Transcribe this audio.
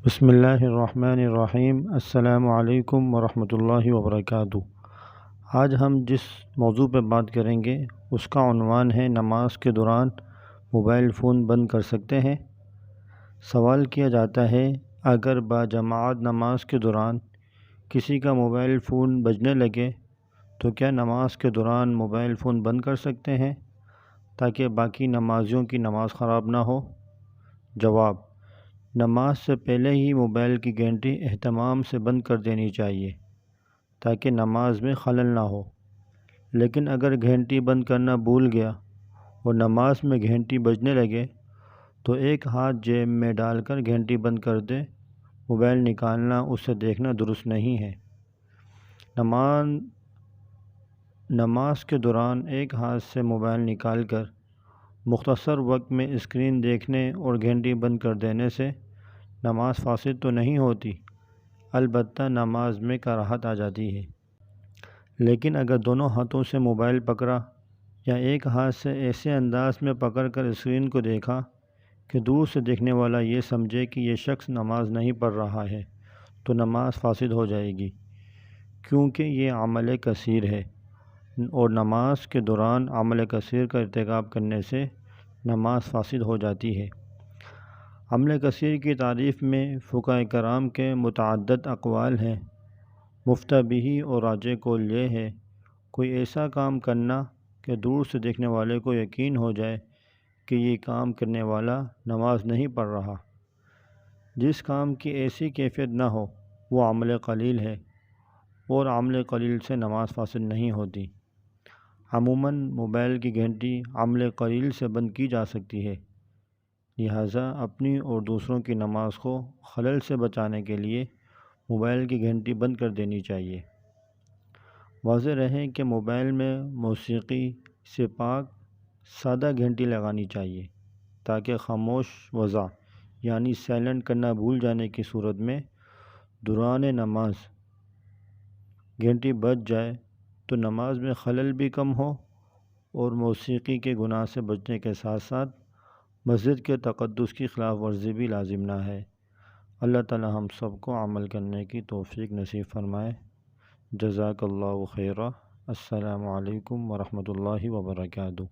بسم اللہ الرحمن الرحیم۔ السلام علیکم ورحمۃ اللہ وبرکاتہ۔ آج ہم جس موضوع پہ بات کریں گے اس کا عنوان ہے نماز کے دوران موبائل فون بند کر سکتے ہیں۔ سوال کیا جاتا ہے، اگر باجماعت نماز کے دوران کسی کا موبائل فون بجنے لگے تو کیا نماز کے دوران موبائل فون بند کر سکتے ہیں تاکہ باقی نمازیوں کی نماز خراب نہ ہو؟ جواب: نماز سے پہلے ہی موبائل کی گھنٹی اہتمام سے بند کر دینی چاہیے تاکہ نماز میں خلل نہ ہو، لیکن اگر گھنٹی بند کرنا بھول گیا اور نماز میں گھنٹی بجنے لگے تو ایک ہاتھ جیب میں ڈال کر گھنٹی بند کر دے۔ موبائل نکالنا، اسے دیکھنا درست نہیں ہے۔ نماز کے دوران ایک ہاتھ سے موبائل نکال کر مختصر وقت میں اسکرین دیکھنے اور گھنٹی بند کر دینے سے نماز فاسد تو نہیں ہوتی، البتہ نماز میں کراہت آ جاتی ہے۔ لیکن اگر دونوں ہاتھوں سے موبائل پکڑا یا ایک ہاتھ سے ایسے انداز میں پکڑ کر اسکرین کو دیکھا کہ دور سے دیکھنے والا یہ سمجھے کہ یہ شخص نماز نہیں پڑھ رہا ہے تو نماز فاسد ہو جائے گی، کیونکہ یہ عمل کثیر ہے اور نماز کے دوران عمل کثیر کا ارتکاب کرنے سے نماز فاسد ہو جاتی ہے۔ عمل کثیر کی تعریف میں فقہاء کرام کے متعدد اقوال ہیں۔ مفتیٰ بہ اور راجح قول یہ ہے، کوئی ایسا کام کرنا کہ دور سے دیکھنے والے کو یقین ہو جائے کہ یہ کام کرنے والا نماز نہیں پڑھ رہا۔ جس کام کی ایسی کیفیت نہ ہو وہ عمل قلیل ہے، اور عمل قلیل سے نماز فاسد نہیں ہوتی۔ عموماً موبائل کی گھنٹی عمل قلیل سے بند کی جا سکتی ہے، لہٰذا اپنی اور دوسروں کی نماز کو خلل سے بچانے کے لیے موبائل کی گھنٹی بند کر دینی چاہیے۔ واضح رہے کہ موبائل میں موسیقی سے پاک سادہ گھنٹی لگانی چاہیے تاکہ خاموش وضع یعنی سائلنٹ کرنا بھول جانے کی صورت میں دوران نماز گھنٹی بج جائے تو نماز میں خلل بھی کم ہو اور موسیقی کے گناہ سے بچنے کے ساتھ ساتھ مسجد کے تقدس کی خلاف ورزی بھی لازم نہ ہے۔ اللہ تعالی ہم سب کو عمل کرنے کی توفیق نصیب فرمائے۔ جزاک اللہ خیرا۔ السلام علیکم ورحمۃ اللہ وبرکاتہ۔